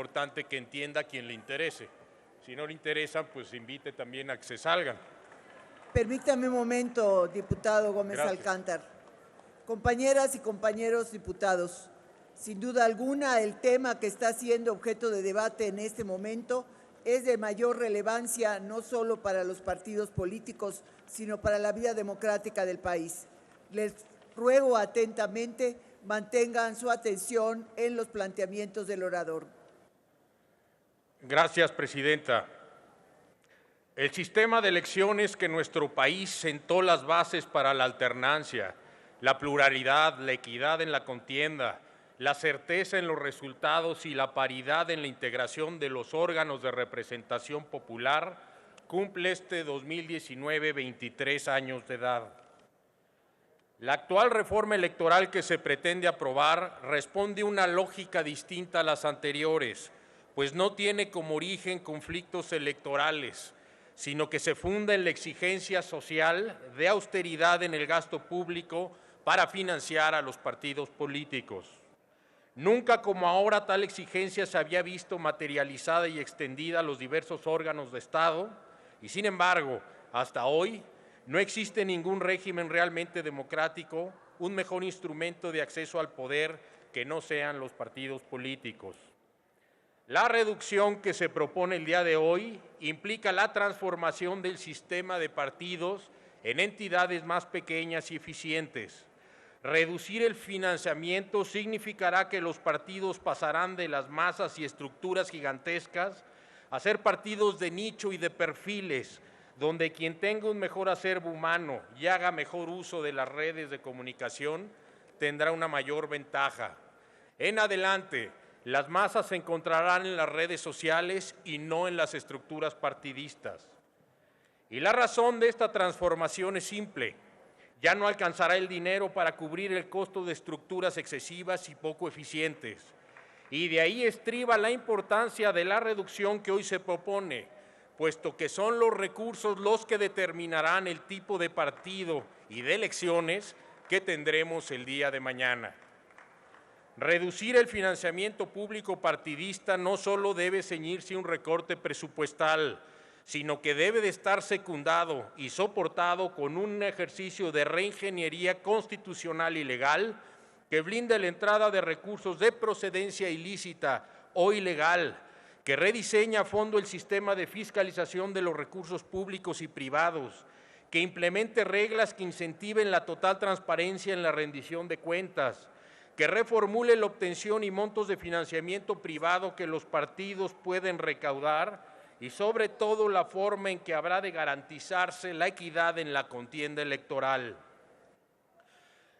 importante que entienda a quien le interese. Si no le interesan, pues invite también a que se salgan. Permítame un momento, diputado Gómez Gracias. Alcántara. Compañeras y compañeros diputados, sin duda alguna el tema que está siendo objeto de debate en este momento es de mayor relevancia no solo para los partidos políticos, sino para la vida democrática del país. Les ruego atentamente mantengan su atención en los planteamientos del orador. Gracias, presidenta. El sistema de elecciones que nuestro país sentó las bases para la alternancia, la pluralidad, la equidad en la contienda, la certeza en los resultados y la paridad en la integración de los órganos de representación popular, cumple este 2019 23 años de edad. La actual reforma electoral que se pretende aprobar responde a una lógica distinta a las anteriores, pues no tiene como origen conflictos electorales, sino que se funda en la exigencia social de austeridad en el gasto público para financiar a los partidos políticos. Nunca como ahora tal exigencia se había visto materializada y extendida a los diversos órganos de Estado y, sin embargo, hasta hoy no existe ningún régimen realmente democrático, un mejor instrumento de acceso al poder que no sean los partidos políticos. La reducción que se propone el día de hoy implica la transformación del sistema de partidos en entidades más pequeñas y eficientes. Reducir el financiamiento significará que los partidos pasarán de las masas y estructuras gigantescas a ser partidos de nicho y de perfiles, donde quien tenga un mejor acervo humano y haga mejor uso de las redes de comunicación tendrá una mayor ventaja. En adelante, las masas se encontrarán en las redes sociales y no en las estructuras partidistas. Y la razón de esta transformación es simple. Ya no alcanzará el dinero para cubrir el costo de estructuras excesivas y poco eficientes. Y de ahí estriba la importancia de la reducción que hoy se propone, puesto que son los recursos los que determinarán el tipo de partido y de elecciones que tendremos el día de mañana. Reducir el financiamiento público partidista no solo debe ceñirse a un recorte presupuestal, sino que debe de estar secundado y soportado con un ejercicio de reingeniería constitucional y legal que blinde la entrada de recursos de procedencia ilícita o ilegal, que rediseña a fondo el sistema de fiscalización de los recursos públicos y privados, que implemente reglas que incentiven la total transparencia en la rendición de cuentas, que reformule la obtención y montos de financiamiento privado que los partidos pueden recaudar y sobre todo la forma en que habrá de garantizarse la equidad en la contienda electoral.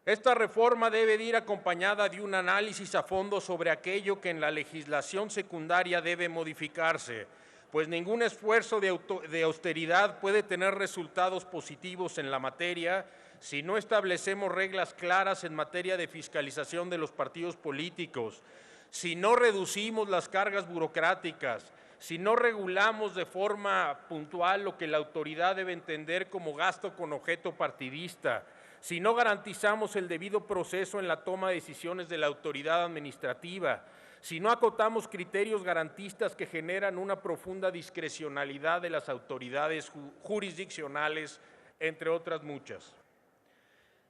Esta reforma debe de ir acompañada de un análisis a fondo sobre aquello que en la legislación secundaria debe modificarse, pues ningún esfuerzo de austeridad puede tener resultados positivos en la materia si no establecemos reglas claras en materia de fiscalización de los partidos políticos, si no reducimos las cargas burocráticas, si no regulamos de forma puntual lo que la autoridad debe entender como gasto con objeto partidista, si no garantizamos el debido proceso en la toma de decisiones de la autoridad administrativa, si no acotamos criterios garantistas que generan una profunda discrecionalidad de las autoridades jurisdiccionales, entre otras muchas.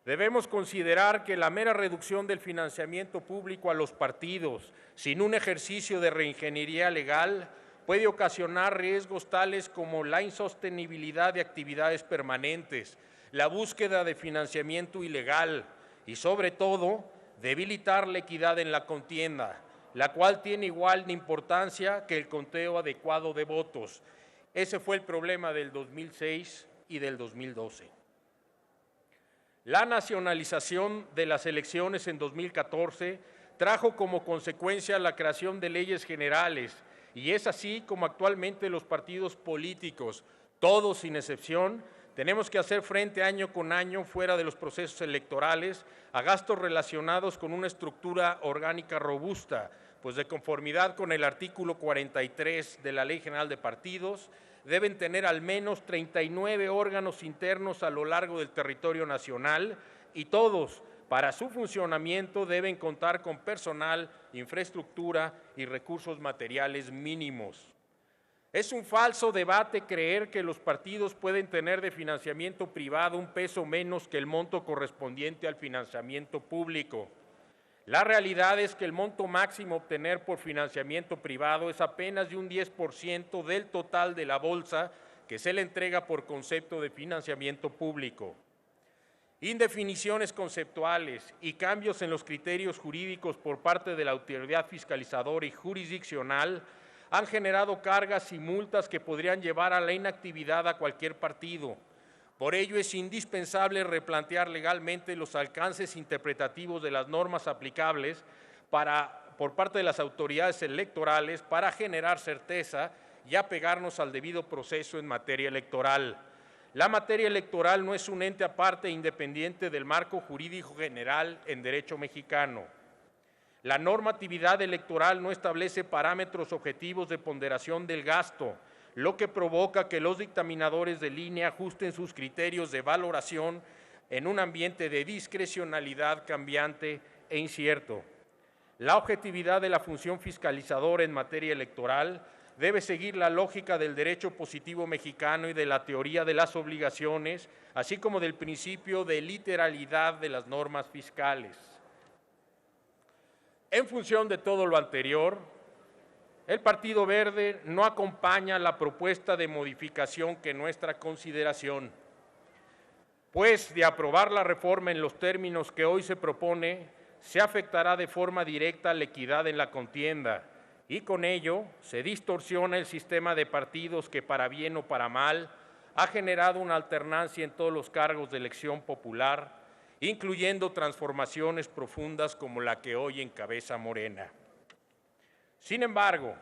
Debemos considerar que la mera reducción del financiamiento público a los partidos, sin un ejercicio de reingeniería legal, puede ocasionar riesgos tales como la insostenibilidad de actividades permanentes, la búsqueda de financiamiento ilegal y, sobre todo, debilitar la equidad en la contienda, la cual tiene igual de importancia que el conteo adecuado de votos. Ese fue el problema del 2006 y del 2012. La nacionalización de las elecciones en 2014 trajo como consecuencia la creación de leyes generales y es así como actualmente los partidos políticos, todos sin excepción, tenemos que hacer frente año con año, fuera de los procesos electorales, a gastos relacionados con una estructura orgánica robusta, pues de conformidad con el artículo 43 de la Ley General de Partidos, deben tener al menos 39 órganos internos a lo largo del territorio nacional y todos Para su funcionamiento deben contar con personal, infraestructura y recursos materiales mínimos. Es un falso debate creer que los partidos pueden tener de financiamiento privado un peso menos que el monto correspondiente al financiamiento público. La realidad es que el monto máximo a obtener por financiamiento privado es apenas de un 10% del total de la bolsa que se le entrega por concepto de financiamiento público. Indefiniciones conceptuales y cambios en los criterios jurídicos por parte de la autoridad fiscalizadora y jurisdiccional han generado cargas y multas que podrían llevar a la inactividad a cualquier partido. Por ello es indispensable replantear legalmente los alcances interpretativos de las normas aplicables por parte de las autoridades electorales para generar certeza y apegarnos al debido proceso en materia electoral. La materia electoral no es un ente aparte e independiente del marco jurídico general en derecho mexicano. La normatividad electoral no establece parámetros objetivos de ponderación del gasto, lo que provoca que los dictaminadores de línea ajusten sus criterios de valoración en un ambiente de discrecionalidad cambiante e incierto. La objetividad de la función fiscalizadora en materia electoral debe seguir la lógica del derecho positivo mexicano y de la teoría de las obligaciones, así como del principio de literalidad de las normas fiscales. En función de todo lo anterior, el Partido Verde no acompaña la propuesta de modificación que nuestra consideración, pues de aprobar la reforma en los términos que hoy se propone, se afectará de forma directa la equidad en la contienda, y con ello se distorsiona el sistema de partidos que, para bien o para mal, ha generado una alternancia en todos los cargos de elección popular, incluyendo transformaciones profundas como la que hoy encabeza Morena. Sin embargo,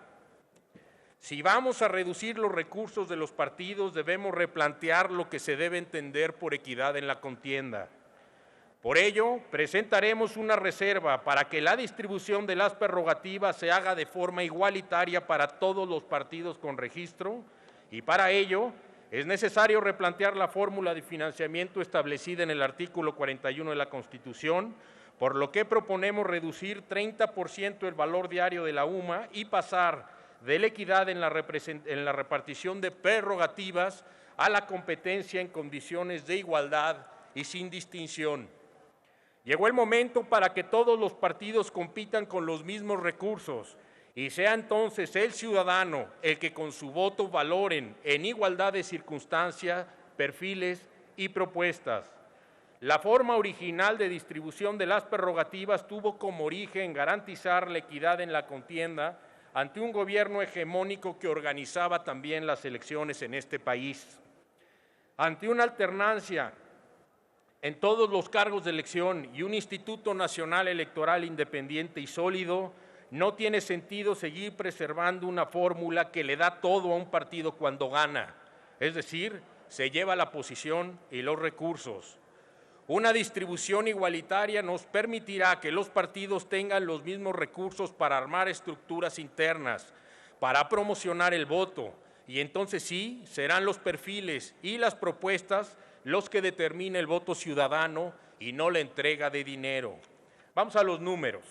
si vamos a reducir los recursos de los partidos, debemos replantear lo que se debe entender por equidad en la contienda. Por ello, presentaremos una reserva para que la distribución de las prerrogativas se haga de forma igualitaria para todos los partidos con registro, y para ello es necesario replantear la fórmula de financiamiento establecida en el artículo 41 de la Constitución, por lo que proponemos reducir 30% el valor diario de la UMA y pasar de la equidad en la repartición de prerrogativas a la competencia en condiciones de igualdad y sin distinción. Llegó el momento para que todos los partidos compitan con los mismos recursos y sea entonces el ciudadano el que con su voto valoren en igualdad de circunstancias, perfiles y propuestas. La forma original de distribución de las prerrogativas tuvo como origen garantizar la equidad en la contienda ante un gobierno hegemónico que organizaba también las elecciones en este país. Ante una alternancia en todos los cargos de elección y un Instituto Nacional Electoral independiente y sólido, no tiene sentido seguir preservando una fórmula que le da todo a un partido cuando gana, es decir, se lleva la posición y los recursos. Una distribución igualitaria nos permitirá que los partidos tengan los mismos recursos para armar estructuras internas, para promocionar el voto, y entonces sí, serán los perfiles y las propuestas los que determinen el voto ciudadano y no la entrega de dinero. Vamos a los números.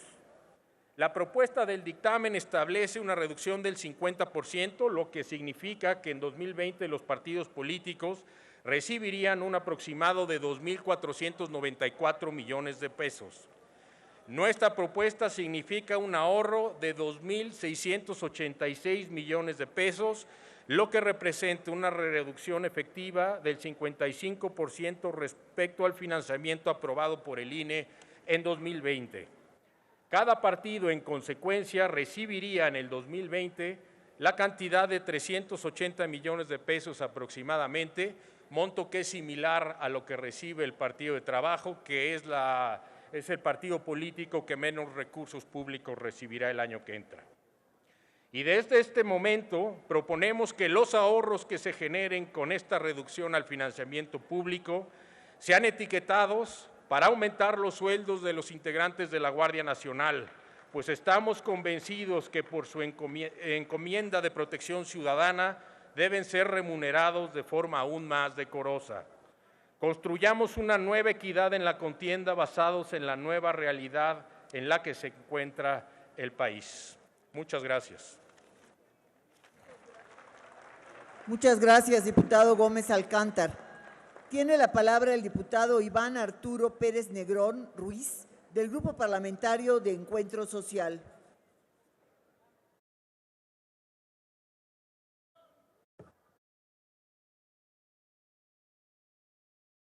La propuesta del dictamen establece una reducción del 50%, lo que significa que en 2020 los partidos políticos recibirían un aproximado de 2.494 millones de pesos. Nuestra propuesta significa un ahorro de 2.686 millones de pesos, lo que representa una reducción efectiva del 55% respecto al financiamiento aprobado por el INE en 2020. Cada partido, en consecuencia, recibiría en el 2020 la cantidad de 380 millones de pesos aproximadamente, monto que es similar a lo que recibe el Partido de Trabajo, que es el partido político que menos recursos públicos recibirá el año que entra. Y desde este momento proponemos que los ahorros que se generen con esta reducción al financiamiento público sean etiquetados para aumentar los sueldos de los integrantes de la Guardia Nacional, pues estamos convencidos que por su encomienda de protección ciudadana deben ser remunerados de forma aún más decorosa. Construyamos una nueva equidad en la contienda basados en la nueva realidad en la que se encuentra el país. Muchas gracias. Muchas gracias, diputado Gómez Alcántar. Tiene la palabra el diputado Iván Arturo Pérez Negrón Ruiz, del Grupo Parlamentario de Encuentro Social.